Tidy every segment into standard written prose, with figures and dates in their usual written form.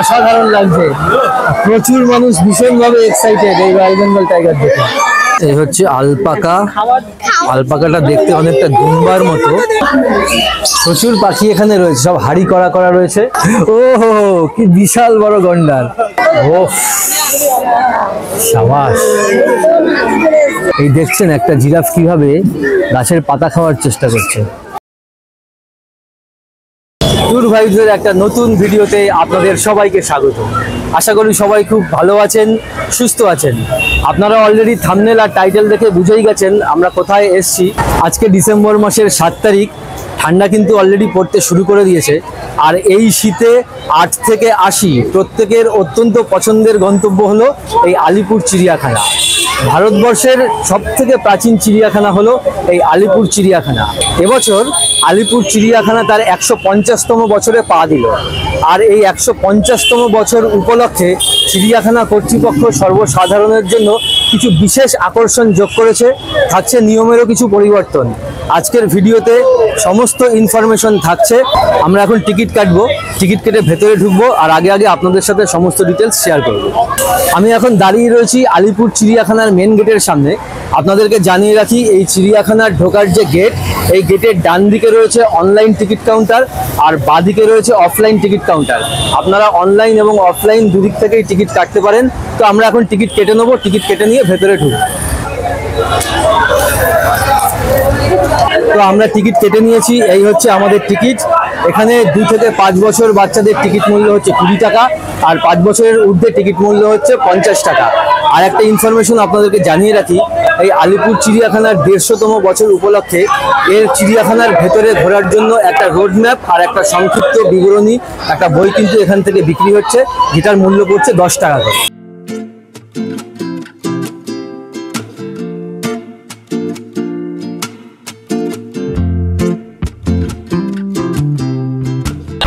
অসাধারণ লাগছে, প্রচুর মানুষ ভীষণভাবে এক্সাইটেড এই রয়্যাল বেঙ্গল টাইগার দেখে। এই হচ্ছে আলপাকা। আলপাকাটা দেখতে অনেকটা দুম্বার মতো। প্রচুর পাখি এখানে রয়েছে, সব হাড়ি করা করা রয়েছে। ও হো, কি বিশাল বড় গন্ডার! ও সাবাস! এই দেখছেন একটা জিরাফ কিভাবে গাছের পাতা খাওয়ার চেষ্টা করছে। ট্যুর ভাইবসের একটা নতুন ভিডিওতে আপনাদের সবাইকে স্বাগত। আশা করি সবাই খুব ভালো আছেন, সুস্থ আছেন। আপনারা অলরেডি থাম্বনেল আর টাইটেল দেখে বুঝেই গেছেন আমরা কোথায় এসেছি। আজকে ডিসেম্বর মাসের 7 তারিখ। ঠান্ডা কিন্তু অলরেডি পড়তে শুরু করে দিয়েছে। আর এই শীতে 8 থেকে 80 প্রত্যেকের অত্যন্ত পছন্দের গন্তব্য হলো এই আলিপুর চিড়িয়াখানা। ভারতবর্ষের সবথেকে প্রাচীন চিড়িয়াখানা হলো এই আলিপুর চিড়িয়াখানা। এবছর আলিপুর চিড়িয়াখানা তার 150তম বছরে পা দিল। আর এই 150তম বছর উপলক্ষে চিড়িয়াখানা কর্তৃপক্ষ সর্বসাধারণের জন্য কিছু বিশেষ আকর্ষণ যোগ করেছে। থাকছে নিয়মেরও কিছু পরিবর্তন। আজকের ভিডিওতে সমস্ত ইনফরমেশন থাকছে। আমরা এখন টিকিট কাটবো, টিকিট কেটে ভেতরে ঢুকবো আর আগে আপনাদের সাথে সমস্ত ডিটেলস শেয়ার করব। আমি এখন দাঁড়িয়ে রয়েছি আলিপুর চিড়িয়াখানার মেন গেটের সামনে। আপনাদেরকে জানিয়ে রাখি, এই চিড়িয়াখানার ঢোকার যে গেট, এই গেটের ডান দিকে রয়েছে অনলাইন টিকিট কাউন্টার আর বাঁ দিকে রয়েছে অফলাইন টিকিট কাউন্টার। আপনারা অনলাইন এবং অফলাইন দুদিক থেকেই টিকিট কাটতে পারেন। তো আমরা এখন টিকিট কেটে নেবো, টিকিট কেটে নিয়ে ভেতরে ঢুকবো। তো আমরা টিকিট কেটে নিয়েছি, এই হচ্ছে আমাদের টিকিট। এখানে 2 থেকে 5 বছর বাচ্চাদের টিকিট মূল্য হচ্ছে 20 টাকা আর 5 বছরের ঊর্ধ্বে টিকিট মূল্য হচ্ছে 50 টাকা। আর একটা ইনফরমেশন আপনাদেরকে জানিয়ে রাখি, এই আলিপুর চিড়িয়াখানার 150তম বছর উপলক্ষে এর চিড়িয়াখানার ভেতরে ঘোরার জন্য একটা রোড ম্যাপ আর একটা সংক্ষিপ্ত বিবরণী, একটা বই কিন্তু এখান থেকে বিক্রি হচ্ছে, যেটার মূল্য পড়ছে 10 টাকা করে।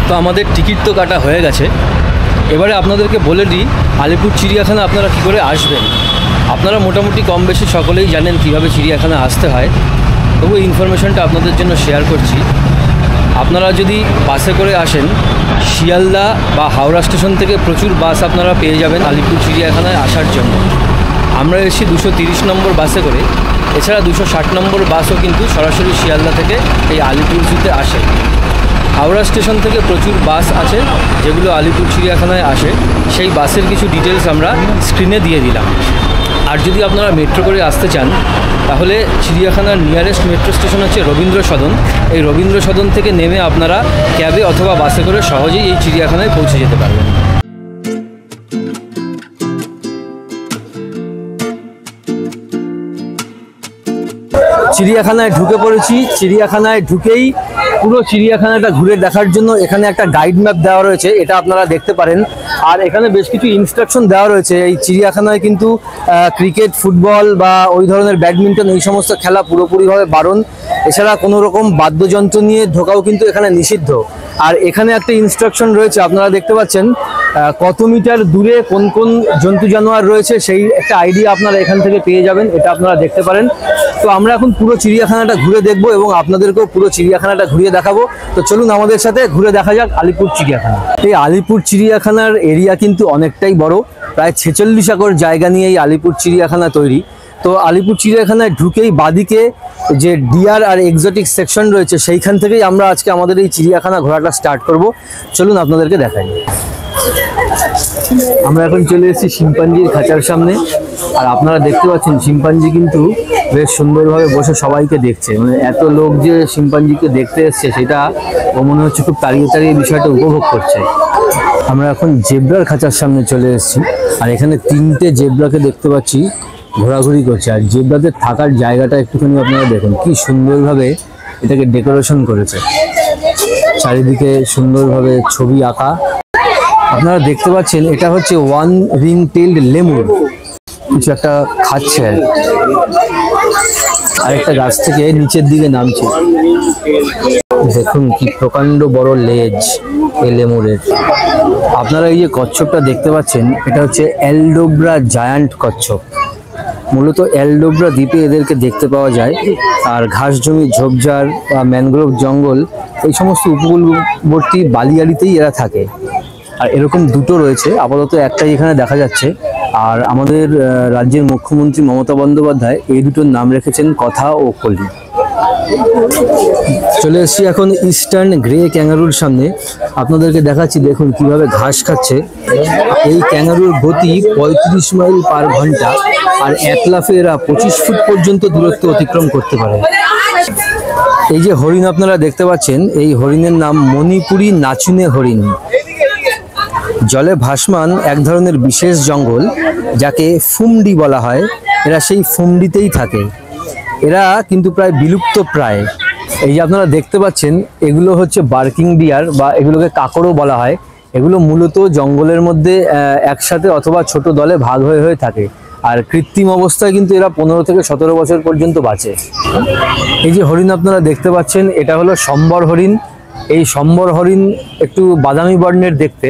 তো আমাদের টিকিট তো কাটা হয়ে গেছে। এবারে আপনাদেরকে বলে দিই আলিপুর চিড়িয়াখানা আপনারা কী করে আসবেন। আপনারা মোটামুটি কম বেশি সকলেই জানেন কীভাবে চিড়িয়াখানা আসতে হয়, তবু এই ইনফরমেশনটা আপনাদের জন্য শেয়ার করছি। আপনারা যদি বাসে করে আসেন, শিয়ালদা বা হাওড়া স্টেশন থেকে প্রচুর বাস আপনারা পেয়ে যাবেন আলিপুর চিড়িয়াখানায় আসার জন্য। আমরা এসেছি 230 নম্বর বাসে করে। এছাড়া 260 নম্বর বাসও কিন্তু সরাসরি শিয়ালদা থেকে এই আলিপুর জুতে আসে। হাওড়া স্টেশন থেকে প্রচুর বাস আছে যেগুলো আলিপুর চিড়িয়াখানায় আসে। সেই বাসের কিছু ডিটেলস আমরা স্ক্রিনে দিয়ে দিলাম। আর যদি আপনারা মেট্রো করে আসতে চান, তাহলে চিড়িয়াখানার নিয়ারেস্ট মেট্রো স্টেশন হচ্ছে রবীন্দ্র সদন। এই রবীন্দ্র সদন থেকে নেমে আপনারা ক্যাবে অথবা বাসে করে সহজেই এই চিড়িয়াখানায় পৌঁছে যেতে পারবেন। চিড়িয়াখানায় ঢুকে পড়েছি। চিড়িয়াখানায় ঢুকেই পুরো চিড়িয়াখানাটা ঘুরে দেখার জন্য এখানে একটা গাইড ম্যাপ দেওয়া রয়েছে, এটা আপনারা দেখতে পারেন। আর এখানে বেশ কিছু ইনস্ট্রাকশন দেওয়া রয়েছে। এই চিড়িয়াখানায় কিন্তু ক্রিকেট, ফুটবল বা ওই ধরনের ব্যাডমিন্টন এই সমস্ত খেলা পুরোপুরিভাবে বারণ। এছাড়া কোনো রকম বাদ্যযন্ত্র নিয়ে ঢোকাও কিন্তু এখানে নিষিদ্ধ। আর এখানে একটা ইনস্ট্রাকশন রয়েছে, আপনারা দেখতে পাচ্ছেন কত মিটার দূরে কোন কোন জন্তু জানোয়ার রয়েছে, সেই একটা আইডিয়া আপনারা এখান থেকে পেয়ে যাবেন, এটা আপনারা দেখতে পারেন। তো আমরা এখন পুরো চিড়িয়াখানাটা ঘুরে দেখবো এবং আপনাদেরকেও পুরো চিড়িয়াখানাটা ঘুরিয়ে দেখাবো। তো চলুন আমাদের সাথে ঘুরে দেখা যাক আলিপুর চিড়িয়াখানা। এই আলিপুর চিড়িয়াখানার এরিয়া কিন্তু অনেকটাই বড়, প্রায় 46 একর জায়গা নিয়ে এই আলিপুর চিড়িয়াখানা তৈরি। তো আলিপুর চিড়িয়াখানায় ঢুকেই বাদিকে যে ডিয়ার আর এক্সোটিক সেকশন রয়েছে, সেইখান থেকেই আমরা আজকে আমাদের এই চিড়িয়াখানা ঘোরাটা স্টার্ট করব। চলুন আপনাদেরকে দেখাই। আমরা এখন চলে এসেছি শিম্পাঞ্জির খাঁচার সামনে। আর আপনারা দেখতে পাচ্ছেন শিম্পাঞ্জি কিন্তু বেশ সুন্দরভাবে বসে সবাইকে দেখছে। মানে এত লোক যে শিম্পাঞ্জিকে দেখতে এসছে, সেটা ও মনে হচ্ছে খুব তাড়িয়ে তাড়িয়ে বিষয়টা উপভোগ করছে। আমরা এখন জেব্রার খাঁচার সামনে চলে এসেছি। আর এখানে 3টে জেব্রাকে দেখতে পাচ্ছি ঘোরাঘুরি করছে। আর জেব্রাদের থাকার জায়গাটা একটুখানি আপনারা দেখুন, কি সুন্দরভাবে এটাকে ডেকোরেশন করেছে। চারিদিকে সুন্দরভাবে ছবি আঁকা। আপনারা দেখতে পাচ্ছেন এটা হচ্ছে 1 রিং টেইলড লেমুর, কিছু একটা খাচ্ছে আর একটা গাছ থেকে নিচের দিকে নামছে। দেখুন কি প্রকাণ্ড বড় লেজ এই লেমুরের। আপনারা এই যে কচ্ছপটা দেখতে পাচ্ছেন, এটা হচ্ছে এলডোব্রা জায়ান্ট কচ্ছপ। মূলত এলডোব্রা দ্বীপে এদেরকে দেখতে পাওয়া যায়। আর ঘাস জমি, ঝোপঝাড় বা ম্যানগ্রোভ জঙ্গল, এই সমস্ত উপকূলবর্তী বালিয়াড়িতেই এরা থাকে। আর এরকম দুটো রয়েছে, আপাতত একটাই এখানে দেখা যাচ্ছে। আর আমাদের রাজ্যের মুখ্যমন্ত্রী মমতা বন্দ্যোপাধ্যায় এই দুটোর নাম রেখেছেন কথা ও কলি। চলে এসেছি এখন ইস্টার্ন গ্রে ক্যাঙ্গারুর সামনে, আপনাদেরকে দেখাচ্ছি। দেখুন কিভাবে ঘাস খাচ্ছে। এই ক্যাঙ্গারুর গতি 35 মাইল পার ঘন্টা, আর এক লাফে এরা 25 ফুট পর্যন্ত দূরত্ব অতিক্রম করতে পারে। এই যে হরিণ আপনারা দেখতে পাচ্ছেন, এই হরিণের নাম মণিপুরি নাচুনে হরিণ। জলে ভাসমান এক ধরনের বিশেষ জঙ্গল যাকে ফুমডি বলা হয়, এরা সেই ফুমডিতেই থাকে। এরা কিন্তু প্রায় বিলুপ্ত প্রায়। এই যে আপনারা দেখতে পাচ্ছেন, এগুলো হচ্ছে বার্কিং ডিয়ার বা এগুলোকে কাকড়ও বলা হয়। এগুলো মূলত জঙ্গলের মধ্যে একসাথে অথবা ছোট দলে ভাগ হয়ে হয়ে থাকে। আর কৃত্রিম অবস্থায় কিন্তু এরা 15 থেকে 17 বছর পর্যন্ত বাঁচে। এই যে হরিণ আপনারা দেখতে পাচ্ছেন, এটা হলো সম্বর হরিণ। এই সম্বর হরিণ একটু বাদামি বর্ণের দেখতে,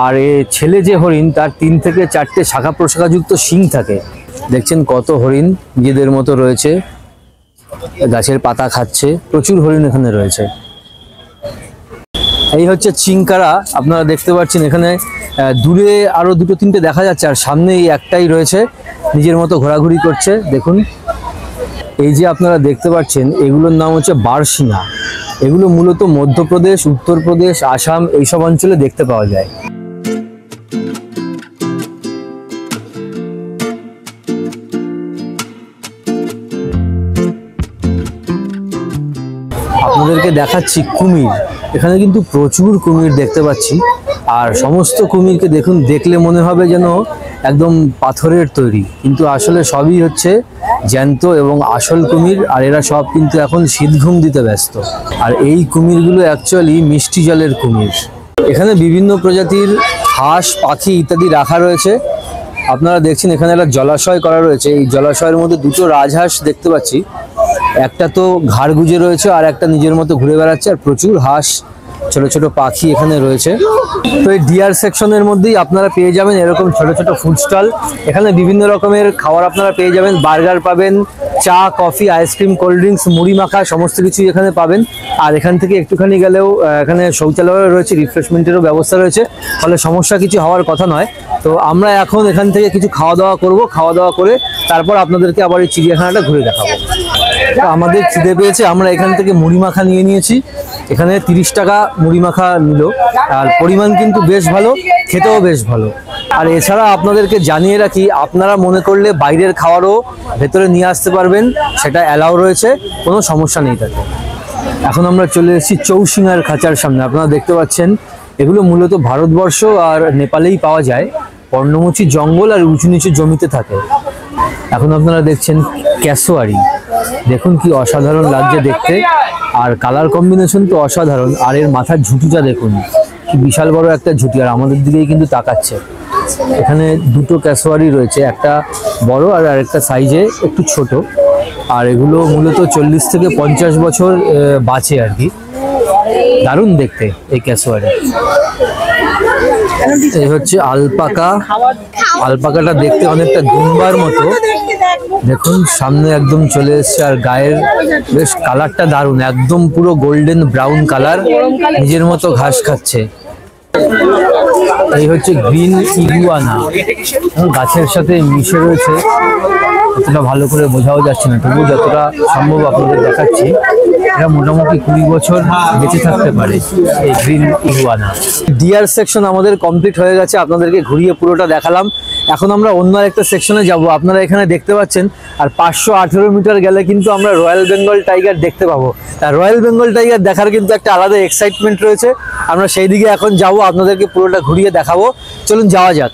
আর এই ছেলে যে হরিণ তার 3 থেকে 4টে শাখা প্রশাখাযুক্ত শিং থাকে। দেখছেন কত হরিণ নিজেদের মতো রয়েছে, গাছের পাতা খাচ্ছে। প্রচুর হরিণ এখানে রয়েছে। এই হচ্ছে চিংকারা, আপনারা দেখতে পাচ্ছেন। এখানে দূরে আরো 2-3টে দেখা যাচ্ছে, আর সামনে এই একটাই রয়েছে, নিজের মতো ঘোরাঘুরি করছে। দেখুন এই যে আপনারা দেখতে পাচ্ছেন, এগুলোর নাম হচ্ছে বারশিঙা। এগুলো মূলত মধ্যপ্রদেশ, উত্তরপ্রদেশ, আসাম এইসব অঞ্চলে দেখতে পাওয়া যায়। আপনাদেরকে দেখাচ্ছি কুমির। এখানে কিন্তু প্রচুর কুমির দেখতে পাচ্ছি, আর সমস্ত কুমিরকে দেখুন, দেখলে মনে হবে যেন একদম পাথরের তৈরি, কিন্তু আসলে সবই হচ্ছে জ্যান্ত এবং আসল কুমির। আর এরা সব কিন্তু এখন শীতঘুম দিতে ব্যস্ত। আর এই কুমিরগুলো অ্যাকচুয়ালি মিষ্টি জলের কুমির। এখানে বিভিন্ন প্রজাতির হাঁস, পাখি ইত্যাদি রাখা রয়েছে। আপনারা দেখছেন এখানে একটা জলাশয় করা রয়েছে। এই জলাশয়ের মধ্যে 2টো রাজহাঁস দেখতে পাচ্ছি। একটা তো ঘাড় গুজে রয়েছে, আর একটা নিজের মতো ঘুরে বেড়াচ্ছে। আর প্রচুর হাঁস, ছোট ছোট পাখি এখানে রয়েছে। তো এই ডিয়ার সেকশনের মধ্যেই আপনারা পেয়ে যাবেন এরকম ছোট ছোট ফুড স্টল। এখানে বিভিন্ন রকমের খাবার আপনারা পেয়ে যাবেন। বার্গার পাবেন, চা, কফি, আইসক্রিম, কোল্ড ড্রিঙ্কস, মুড়ি মাখা, সমস্ত কিছুই এখানে পাবেন। আর এখান থেকে একটুখানি গেলেও এখানে শৌচালয় রয়েছে, রিফ্রেশমেন্টেরও ব্যবস্থা রয়েছে, ফলে সমস্যা কিছু হওয়ার কথা নয়। তো আমরা এখন এখান থেকে কিছু খাওয়া দাওয়া করব, খাওয়া দাওয়া করে তারপর আপনাদেরকে আবার এই চিড়িয়াখানাটা ঘুরে দেখাবো। আমাদের খিদে পেয়েছে, আমরা এখান থেকে মুড়ি মাখা নিয়ে নিয়েছি। এখানে 30 টাকা মুড়ি মাখা নিল, আর পরিমাণ কিন্তু বেশ ভালো, খেতেও বেশ ভালো। আর এছাড়া আপনাদেরকে জানিয়ে রাখি, আপনারা মনে করলে বাইরের খাবারও ভেতরে নিয়ে আসতে পারবেন, সেটা অ্যালাউ রয়েছে, কোনো সমস্যা নেই তাতে। এখন আমরা চলে এসেছি চৌসিঙার খাঁচার সামনে। আপনারা দেখতে পাচ্ছেন এগুলো মূলত ভারতবর্ষ আর নেপালেই পাওয়া যায়। পর্ণমোচী জঙ্গল আর উঁচু নিচু জমিতে থাকে। এখন আপনারা দেখছেন ক্যাসোয়ারি। দেখুন কি অসাধারণ লাগছে দেখতে, আর কালার কম্বিনেশন তো অসাধারণ। আর এর মাথার ঝুঁটিটা দেখুন, কি বিশাল বড় একটা ঝুঁটি, আর আমাদের দিকেই কিন্তু তাকাচ্ছে। এখানে 2টো ক্যাসোয়ারি রয়েছে, একটা বড় আর আরেকটা সাইজে একটু ছোট। আর এগুলো মূলত 40 থেকে 50 বছর বাঁচে আর কি। দারুণ দেখতে এই ক্যাসোয়ারি। এই হচ্ছে আলপাকা। আলপাকাটা দেখতে অনেকটা দুম্বার মতো। দেখুন সামনে একদম চলে এসছে, আর গায়ের বেশ কালারটা দারুণ, একদম পুরো গোল্ডেন ব্রাউন কালার, নিজের মতো ঘাস খাচ্ছে। এই হচ্ছে গ্রিন ইগুয়ানা, গাছের সাথে মিশে রয়েছে। এতটা ভালো করে বোঝাও যাচ্ছে না, তবু যতটা সম্ভব আপনাদের দেখাচ্ছি। এরা মোটামুটি 20 বছর বেঁচে থাকতে পারে এই গ্রিন ইগুয়ানা। ডিয়ার সেকশন আমাদের কমপ্লিট হয়ে গেছে, আপনাদেরকে ঘুরিয়ে পুরোটা দেখালাম। এখন আমরা অন্য একটা সেকশনে যাব। আপনারা এখানে দেখতে পাচ্ছেন, আর 518 মিটার গেলে কিন্তু আমরা রয়্যাল বেঙ্গল টাইগার দেখতে পাবো। আর রয়্যাল বেঙ্গল টাইগার দেখার কিন্তু একটা আলাদা এক্সাইটমেন্ট রয়েছে। আমরা সেই দিকে এখন যাব, আপনাদেরকে পুরোটা ঘুরিয়ে দেখাবো। চলুন যাওয়া যাক।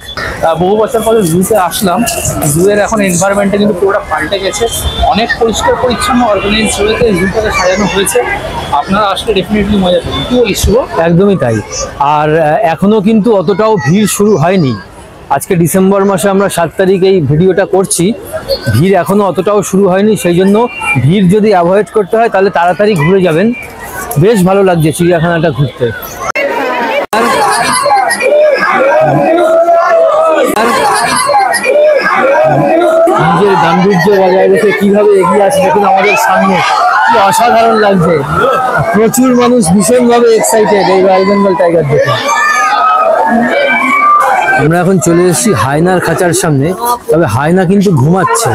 বহু বছর পরে জুতে আসলাম। জুয়ের এখন এনভায়রনমেন্টটা কিন্তু পুরোটা পাল্টে গেছে, অনেক পরিষ্কার পরিচ্ছন্ন অর্গানাইজ রয়েছে, জুটাকে সাজানো হয়েছে। আপনারা আসলে ডেফিনেটলি মজা পাবেন। কি বলিস শুভ? একদমই তাই। আর এখনো কিন্তু অতটাও ভিড় শুরু হয়নি। আজকে ডিসেম্বর মাসে আমরা 7 তারিখ এই ভিডিওটা করছি, ভিড় এখনো অতটাও শুরু হয়নি। সেই জন্য ভিড় যদি অ্যাভয়েড করতে হয় তাহলে তাড়াতাড়ি ঘুরে যাবেন। বেশ ভালো লাগছে চিড়িয়াখানাটা ঘুরতে। নিজের গাম্ভীর্য বজায় রেখে কিভাবে এগিয়ে আসছে দেখুন আমাদের সামনে, কি অসাধারণ লাগছে। প্রচুর মানুষ ভীষণভাবে এক্সাইটেড এই রয়্যাল বেঙ্গল টাইগার দেখে। আমরা এখন চলে এসেছি হায়নার খাঁচার সামনে, তবে হায়না কিন্তু ঘুমাচ্ছে।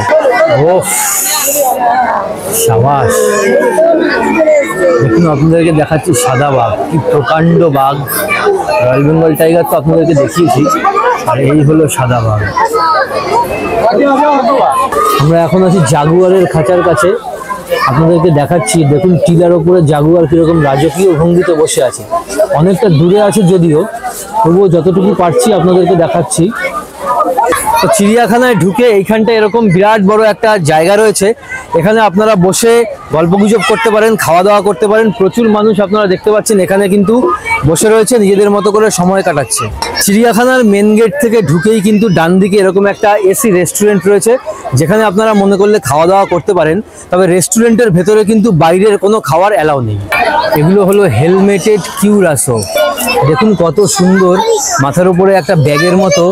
ওফ, সাবাস। দেখুন আপনাদেরকে দেখাচ্ছি সাদা বাঘ, কি প্রকাণ্ড বাঘ। রয়্যাল বেঙ্গল টাইগার তো আপনাদেরকে দেখিয়েছি, আর এই হলো সাদা বাঘ। আমরা এখন আছি জাগুয়ারের খাঁচার কাছে, আপনাদেরকে দেখাচ্ছি। দেখুন টিলার ওপরে জাগুয়ার কিরকম রাজকীয় ভঙ্গিতে বসে আছে। অনেকটা দূরে আছে যদিও, তবুও যতটুকু পারছি আপনাদেরকে দেখাচ্ছি। তো চিড়িয়াখানায় ঢুকে এইখানটা এরকম বিরাট বড় একটা জায়গা রয়েছে, এখানে আপনারা বসে গল্পগুজব করতে পারেন, খাওয়া দাওয়া করতে পারেন। প্রচুর মানুষ আপনারা দেখতে পাচ্ছেন এখানে কিন্তু বসে রয়েছে, নিজেদের মতো করে সময় কাটাচ্ছে। চিড়িয়াখানার মেন গেট থেকে ঢুকেই কিন্তু ডান দিকে এরকম একটা এসি রেস্টুরেন্ট রয়েছে, যেখানে আপনারা মনে করলে খাওয়া দাওয়া করতে পারেন। তবে রেস্টুরেন্টের ভেতরে কিন্তু বাইরের কোনো খাওয়ার অ্যালাউ নেই। এগুলো হলো হেলমেটেড কিউরাসো। দেখুন কত সুন্দর, মাথার উপরে একটা ব্যাগের মতো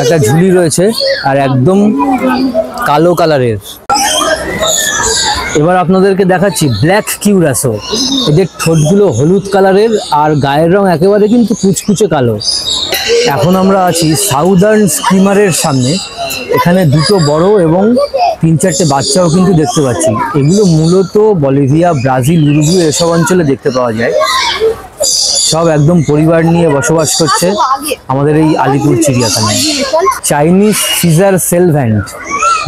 একটা ঝুলি রয়েছে, আর একদম কালো কালারের। এবার আপনাদেরকে দেখাচ্ছি ব্ল্যাক কিউরাসো। এদের ঠোঁটগুলো হলুদ কালারের, আর গায়ের রং একেবারে কিন্তু কুচকুচে কালো। এখন আমরা আছি সাউদার্ন স্কিমারের সামনে। এখানে দুটো বড় এবং 3-4টে বাচ্চাও কিন্তু দেখতে পাচ্ছি। এগুলো মূলত বলিভিয়া, ব্রাজিল, উরুগুয়ে এসব অঞ্চলে দেখতে পাওয়া যায়। সব একদম পরিবার নিয়ে বসবাস করছে আমাদের এই আলিপুর চিড়িয়াখানায়। চাইনিজ সিজার সেলভ্যান্ট,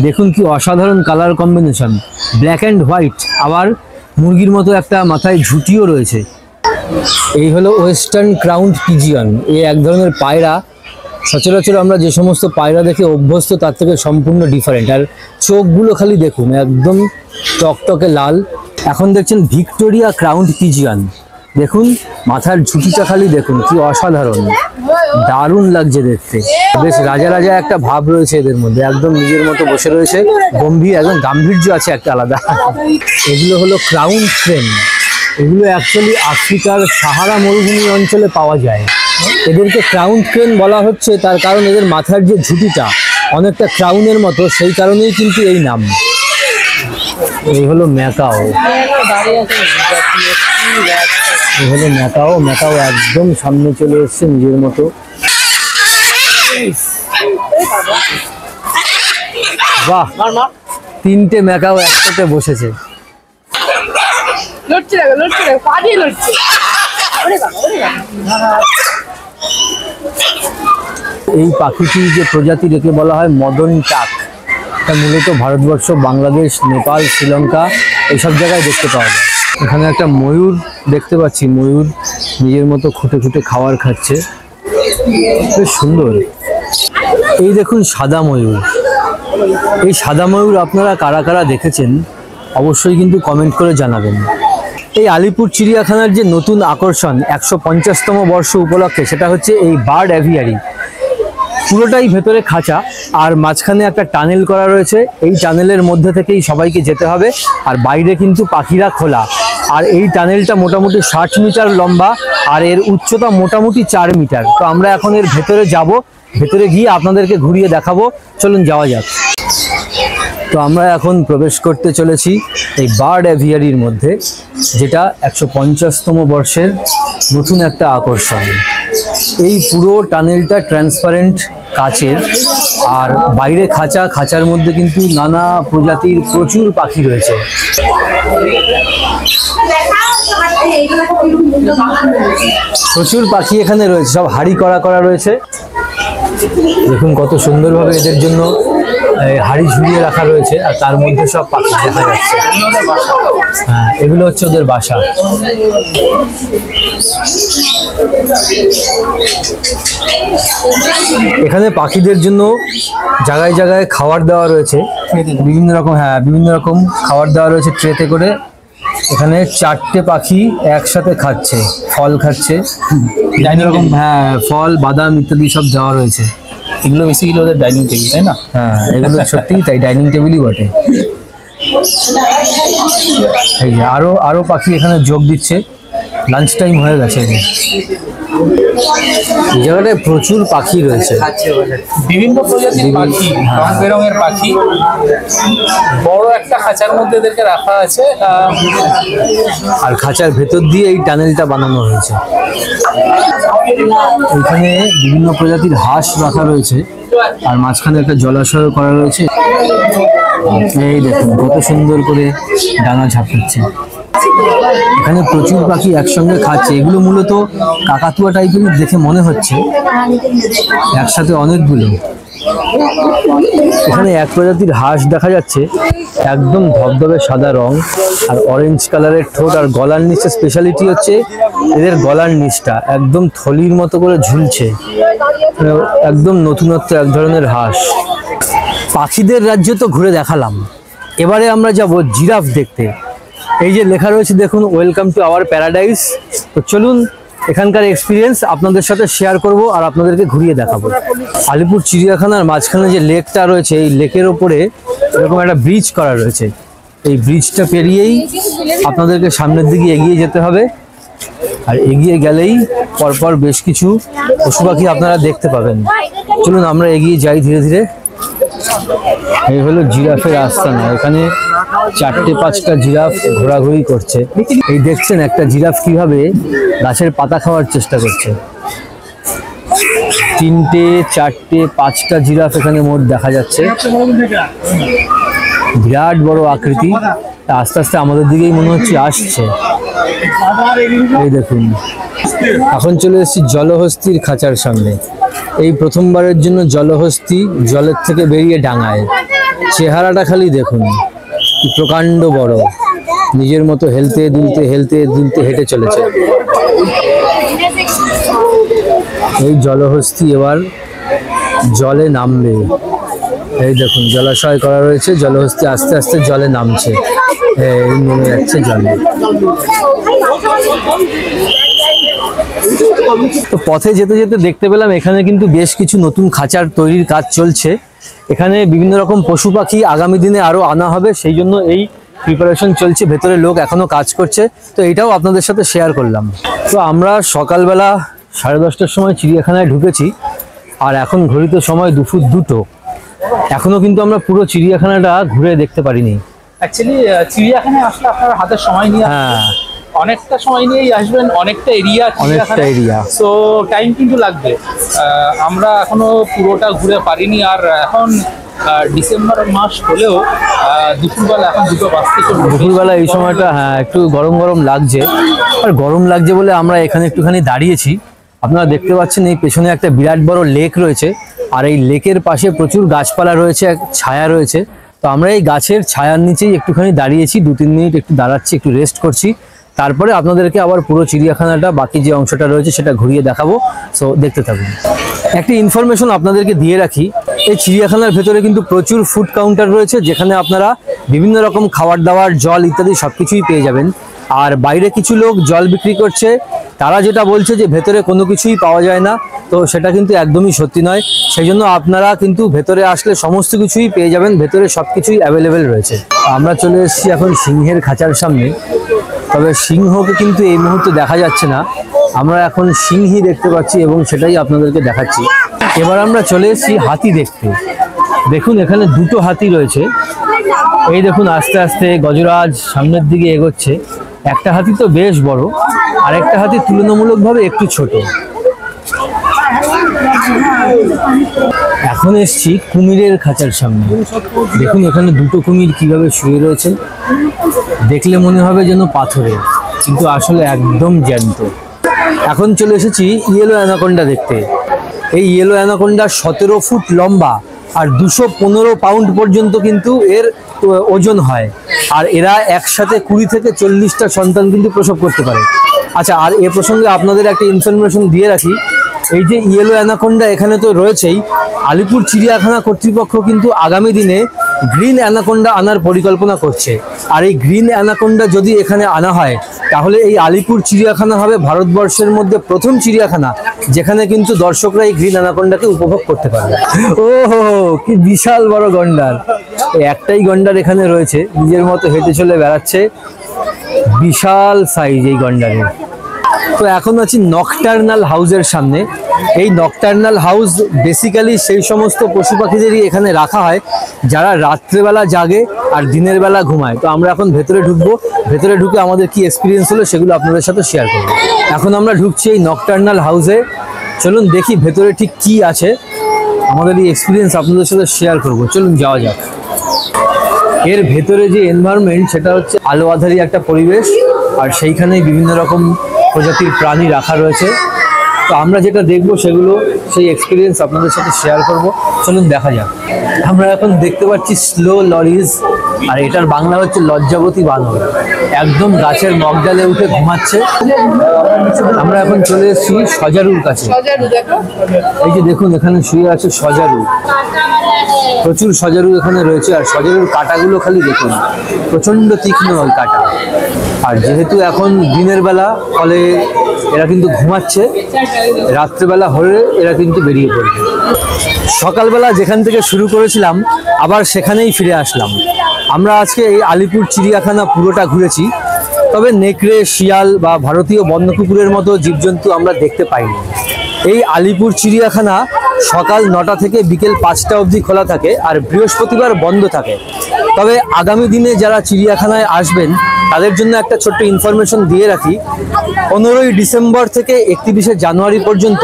দেখুন কি অসাধারণ colour combination, black and white, আবার মুরগির মতো একটা মাথায় ঝুঁটিও রয়েছে। এই হলো ওয়েস্টার্ন ক্রাউন্ড পিজিয়ন। এই এক ধরনের পায়রা। সচরাচর আমরা যে সমস্ত পায়রা দেখে অভ্যস্ত তার থেকে সম্পূর্ণ ডিফারেন্ট। আর চোখগুলো খালি দেখুন, একদম টকটকে লাল। এখন দেখছেন ভিক্টোরিয়া ক্রাউন্ড পিজিয়ন। দেখুন মাথার ঝুঁটিটা খালি দেখুন, কি অসাধারণ, দারুণ লাগছে দেখতে। বেশ রাজা রাজা একটা ভাব রয়েছে এদের মধ্যে, একদম নিজের মতো বসে রয়েছে, গম্ভীর, একদম গাম্ভীর্য আছে একটা আলাদা। এগুলো হলো ক্রাউন ক্রেন। এগুলো অ্যাকচুয়ালি আফ্রিকার সাহারা মরুভূমি অঞ্চলে পাওয়া যায়। এদেরকে ক্রাউন ক্রেন বলা হচ্ছে তার কারণ এদের মাথার যে ঝুঁটিটা অনেকটা ক্রাউনের মতো, সেই কারণেই কিন্তু এই নাম। এই হলো ম্যাকাও। এই হলো ম্যাকাও। ম্যাকাও একদম সামনে চলে এসছে নিজের মতো। বাহ, 3টে ম্যাকাও একসাথে বসেছে। এই পাখিটির যে প্রজাতি একে বলা হয় মদন টাক। এটা মূলত ভারতবর্ষ, বাংলাদেশ, নেপাল, শ্রীলঙ্কা এইসব জায়গায় দেখতে পাওয়া যায়। এখানে একটা ময়ূর দেখতে পাচ্ছি, ময়ূর নিজের মতো খুঁটে খুঁটে খাবার খাচ্ছে, বেশ সুন্দর। এই দেখুন সাদা ময়ূর। এই সাদা ময়ূর আপনারা কারা কারা দেখেছেন অবশ্যই কিন্তু কমেন্ট করে জানাবেন। এই আলিপুর চিড়িয়াখানার যে নতুন আকর্ষণ 150তম বর্ষ উপলক্ষে, সেটা হচ্ছে এই বার্ড অ্যাভিয়ারি। পুরোটাই ভেতরে খাঁচা, আর মাঝখানে একটা টানেল করা রয়েছে। এই টানেলের মধ্যে থেকেই সবাইকে যেতে হবে, আর বাইরে কিন্তু পাখিরা খোলা। আর এই টানেলটা মোটামুটি 60 মিটার লম্বা, আর এর উচ্চতা মোটামুটি 4 মিটার। তো আমরা এখন এর ভেতরে যাব, ভেতরে গিয়ে আপনাদেরকে ঘুরিয়ে দেখাবো। চলুন যাওয়া যাক। তো আমরা এখন প্রবেশ করতে চলেছি এই বার্ড অ্যাভিয়ারির মধ্যে, যেটা 150তম বর্ষের নতুন একটা আকর্ষণ। এই পুরো টানেলটা ট্রান্সপারেন্ট কাচের, আর বাইরে খাঁচা, খাঁচার মধ্যে কিন্তু নানা প্রজাতির প্রচুর পাখি রয়েছে। প্রচুর পাখি এখানে রয়েছে, সব হাড়ি করা করা রয়েছে। দেখুন কত সুন্দরভাবে এদের জন্য হাড়ি ঝুলিয়ে রাখা রয়েছে, আর তার মধ্যে সব পাখি দেখা যাচ্ছে। হ্যাঁ, এগুলো হচ্ছে ওদের বাসা। এখানে পাখিদের জন্য জায়গায় জায়গায় খাবার দেওয়া রয়েছে, বিভিন্ন রকম। হ্যাঁ, বিভিন্ন রকম খাবার দেওয়া রয়েছে ট্রেতে করে। এখানে 4টে পাখি একসাথে খাচ্ছে, ফল খাচ্ছে বিভিন্ন রকম। হ্যাঁ, ফল, বাদাম ইত্যাদি সব দেওয়া রয়েছে। এগুলো বেসিক্যালি ওদের ডাইনিং টেবিল, তাই না? হ্যাঁ, এগুলো সত্যিই তাই, ডাইনিং টেবিলই বটে। এই যে আরো পাখি এখানে যোগ দিচ্ছে। লাঞ্চ টাইম হয়ে গেছে। এই জায়গাটায় প্রচুর পাখি রয়েছে, বিভিন্ন প্রজাতির পাখি, রং বেরঙের পাখি। বড় একটা খাঁচার মধ্যে এদেরকে রাখা আছে, আর খাঁচার ভেতর দিয়ে এই টানেলটা বানানো হয়েছে। এখানে বিভিন্ন প্রজাতির হাঁস রাখা রয়েছে, আর মাঝখানে একটা জলাশয় করা রয়েছে। এই দেখুন কত সুন্দর করে ডানা ঝাপটাচ্ছে। এখানে প্রচুর পাখি একসঙ্গে খাচ্ছে। এগুলো মূলত কাকাতুয়া টাইপের দেখে মনে হচ্ছে, একসাথে অনেকগুলো। এখানে এক প্রজাতির হাঁস দেখা যাচ্ছে, একদম ধবধবে সাদা রং আর অরেঞ্জ কালারের ঠোঁট, আর গলার নিচে স্পেশালিটি হচ্ছে এদের গলার নিচটা একদম থলির মতো করে ঝুলছে। একদম নতুনত্ব এক ধরনের হাঁস। পাখিদের রাজ্য তো ঘুরে দেখালাম, এবারে আমরা যাব জিরাফ দেখতে। এই যে লেখা রয়েছে দেখুন, ওয়েলকাম টু আওয়ার প্যারাডাইস। তো চলুন এখানকার এক্সপিরিয়েন্স আপনাদের সাথে শেয়ার করব আর আপনাদেরকে ঘুরিয়ে দেখাবো। আলিপুর চিড়িয়াখানার মাঝখানে যে লেকটা রয়েছে, এই লেকের ওপরে এরকম একটা ব্রিজ করা রয়েছে। এই ব্রিজটা পেরিয়েই আপনাদেরকে সামনের দিকে এগিয়ে যেতে হবে, আর এগিয়ে গেলেই পরপর বেশ কিছু পশু পাখি আপনারা দেখতে পাবেন। চলুন আমরা এগিয়ে যাই ধীরে ধীরে। এই হলো জিরাফের আস্তানা। এখানে 4-5টা জিরাফ ঘোরাঘুরি করছে। এই দেখছেন একটা জিরাফ কিভাবে গাছের পাতা খাওয়ার চেষ্টা করছে। 3টে 4টে 5টা জিরাফ এখানে মোট দেখা যাচ্ছে। বিরাট বড় আকৃতি, আস্তে আস্তে আমাদের দিকেই মনে হচ্ছে আসছে। এই দেখুন, এখন চলে এসেছি জলহস্তির খাঁচার সামনে। এই প্রথমবারের জন্য জলহস্তি জলের থেকে বেরিয়ে ডাঙায়। চেহারাটা খালি দেখুন, কি প্রকাণ্ড বড়, নিজের মতো হেলতে দুলতে হেঁটে চলেছে। এই জলহস্তি এবার জলে নামবে। এই দেখুন জলাশয় করা রয়েছে, জলহস্তি আস্তে আস্তে জলে নামছে। এই নেমে যাচ্ছে জলে। তো পথে যেতে যেতে দেখতে পেলাম এখানে কিন্তু বেশ কিছু নতুন খাঁচার তৈরির কাজ চলছে। এখানে বিভিন্ন রকম পশু পাখি আগামী দিনে আরো আনা হবে, সেই জন্য এই প্রিপারেশন চলছে। ভেতরে লোক এখনো কাজ করছে, তো এটাও আপনাদের সাথে শেয়ার করলাম। তো আমরা সকালবেলা 10:30টার সময় চিড়িয়াখানায় ঢুকেছি, আর এখন ঘড়িতে সময় দুপুর 2টো। এখনো কিন্তু আমরা পুরো চিড়িয়াখানাটা ঘুরে দেখতে পারিনি। অ্যাকচুয়ালি চিড়িয়াখানায় আসলে আপনার হাতে সময় নিয়ে অনেকটা সময় নিয়েই আসবেন, অনেকটা এরিয়া, সো টাইম কিন্তু লাগবে। আমরা এখনো পুরোটা ঘুরে পারিনি, আর এখন ডিসেম্বর মাস হলেও দুপুরবেলা এখন 2টো বাজতে চলবে। দুপুরবেলা এই সময়টা একটু গরম গরম লাগছে, আর গরম লাগছে বলে আমরা এখানে একটুখানি দাঁড়িয়েছি। আপনারা দেখতে পাচ্ছেন এই পেছনে একটা বিরাট বড় লেক রয়েছে, আর এই লেকের পাশে প্রচুর গাছপালা রয়েছে, ছায়া রয়েছে। তো আমরা এই গাছের ছায়ার নিচেই একটুখানি দাঁড়িয়েছি, 2-3 মিনিট একটু দাঁড়াচ্ছি, একটু রেস্ট করছি। তারপরে আপনাদেরকে আবার পুরো চিড়িয়াখানাটা বাকি যে অংশটা রয়েছে সেটা ঘুরিয়ে দেখাবো। সো দেখতে থাকুন। একটি ইনফরমেশন আপনাদেরকে দিয়ে রাখি, এই চিড়িয়াখানার ভেতরে কিন্তু প্রচুর ফুড কাউন্টার রয়েছে, যেখানে আপনারা বিভিন্ন রকম খাবার দাবার, জল ইত্যাদি সবকিছুই পেয়ে যাবেন। আর বাইরে কিছু লোক জল বিক্রি করছে, তারা যেটা বলছে যে ভেতরে কোনো কিছুই পাওয়া যায় না, তো সেটা কিন্তু একদমই সত্যি নয়। সেই জন্য আপনারা কিন্তু ভেতরে আসলে সমস্ত কিছুই পেয়ে যাবেন, ভেতরে সবকিছুই অ্যাভেলেবেল রয়েছে। আমরা চলে এসেছি এখন সিংহের খাঁচার সামনে, তবে সিংহকে কিন্তু এই মুহূর্তে দেখা যাচ্ছে না। আমরা এখন সিংহী দেখতে পাচ্ছি এবং সেটাই আপনাদেরকে দেখাচ্ছি। এবার আমরা চলে এসেছি হাতি দেখতে। দেখুন এখানে 2টো হাতি রয়েছে। এই দেখুন আস্তে আস্তে গজরাজ সামনের দিকে এগোচ্ছে। একটা হাতি তো বেশ বড়, আর একটা হাতি তুলনামূলকভাবে একটু ছোট। এখন এসছি কুমিরের খাঁচার সামনে। দেখুন এখানে 2টো কুমির কিভাবে শুয়ে রয়েছে, দেখলে মনে হবে যেন পাথরের, কিন্তু আসলে একদম জ্যান্ত। এখন চলে এসেছি ইয়েলো অ্যানাকোন্ডা দেখতে। এই ইয়েলো অ্যানাকোন্ডা 17 ফুট লম্বা, আর 215 পাউন্ড পর্যন্ত কিন্তু এর ওজন হয়। আর এরা একসাথে 20 থেকে 40টা সন্তান কিন্তু প্রসব করতে পারে। আচ্ছা, আর এ প্রসঙ্গে আপনাদের একটা ইনফরমেশন দিয়ে রাখি, এই যে ইয়েলো অ্যানাকোন্ডা এখানে তো রয়েছেই, আলিপুর চিড়িয়াখানা কর্তৃপক্ষ কিন্তু আগামী দিনে গ্রিন অ্যানাকোন্ডা আনার পরিকল্পনা করছে। আর এই গ্রিন অ্যানাকোন্ডা যদি এখানে আনা হয়, তাহলে এই আলিপুর চিড়িয়াখানা হবে ভারতবর্ষের মধ্যে প্রথম চিড়িয়াখানা যেখানে কিন্তু দর্শকরা এই গ্রিন অ্যানাকোন্ডাকে উপভোগ করতে পারবে। ওহো, কি বিশাল বড় গন্ডার! একটাই গন্ডার এখানে রয়েছে, নিজের মতো হেঁটে চলে বেড়াচ্ছে। বিশাল সাইজ এই গন্ডারের। তো এখন আছি নকটার্নাল হাউসের সামনে। এই নকটার্নাল হাউস বেসিক্যালি সেই সমস্ত পশু পাখিদেরই এখানে রাখা হয় যারা রাত্রেবেলা জাগে আর দিনের বেলা ঘুমায়। তো আমরা এখন ভেতরে ঢুকবো, ভেতরে ঢুকে আমাদের কি এক্সপিরিয়েন্স হলো সেগুলো আপনাদের সাথে শেয়ার করবো। এখন আমরা ঢুকছি এই নকটার্নাল হাউসে। চলুন দেখি ভেতরে ঠিক কি আছে, আমাদের এই এক্সপিরিয়েন্স আপনাদের সাথে শেয়ার করবো। চলুন যাওয়া যাক। এর ভেতরে যে এনভায়রনমেন্ট সেটা হচ্ছে আলো আঁধারি একটা পরিবেশ, আর সেইখানেই বিভিন্ন রকম প্রজাতির প্রাণী রাখা রয়েছে। তো আমরা যেটা দেখবো সেগুলো সেই এক্সপিরিয়েন্স আপনাদের সাথে শেয়ার করব। চলুন দেখা যাক। আমরা এখন দেখতে পাচ্ছি স্লো লরিজ, আর এটার বাংলা হচ্ছে লজ্জাবতী বানর। একদম গাছের মগডালে উঠে ঘুমাচ্ছে। আমরা এখন চলে এসেছি সজারুর কাছে। এই যে দেখুন এখানে শুয়ে আছে সজারু, প্রচুর সজারু এখানে রয়েছে। আর সজারুর কাঁটাগুলো খালি দেখুন, প্রচন্ড তীক্ষ্ণ ওই কাঁটা। আর যেহেতু এখন দিনের বেলা, ফলে এরা কিন্তু ঘুমাচ্ছে, রাত্রেবেলা হলে এরা কিন্তু বেরিয়ে পড়বে। সকালবেলা যেখান থেকে শুরু করেছিলাম আবার সেখানেই ফিরে আসলাম। আমরা আজকে এই আলিপুর চিড়িয়াখানা পুরোটা ঘুরেছি, তবে নেকড়ে, শিয়াল বা ভারতীয় বন্য কুকুরের মতো জীবজন্তু আমরা দেখতে পাইনি। এই আলিপুর চিড়িয়াখানা সকাল 9টা থেকে বিকেল 5টা অবধি খোলা থাকে, আর বৃহস্পতিবার বন্ধ থাকে। তবে আগামী দিনে যারা চিড়িয়াখানায় আসবেন তাদের জন্য একটা ছোট্ট ইনফরমেশন দিয়ে রাখি। 15ই ডিসেম্বর থেকে 31শে জানুয়ারি পর্যন্ত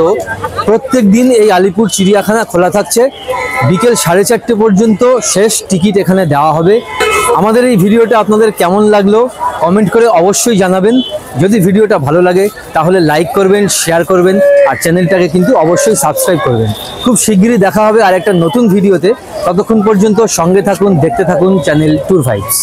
প্রত্যেক দিন এই আলিপুর চিড়িয়াখানা খোলা থাকছে। বিকেল 4:30 পর্যন্ত শেষ টিকিট এখানে দেওয়া হবে। আমাদের এই ভিডিওটা আপনাদের কেমন লাগলো কমেন্ট করে অবশ্যই জানাবেন। যদি ভিডিওটা ভালো লাগে তাহলে লাইক করবেন, শেয়ার করবেন, আর চ্যানেলটাকে কিন্তু অবশ্যই সাবস্ক্রাইব করবেন। খুব শিগগিরই দেখা হবে আর একটা নতুন ভিডিওতে। ততক্ষণ পর্যন্ত সঙ্গে থাকুন, দেখতে থাকুন চ্যানেল ট্যুর ভাইবস।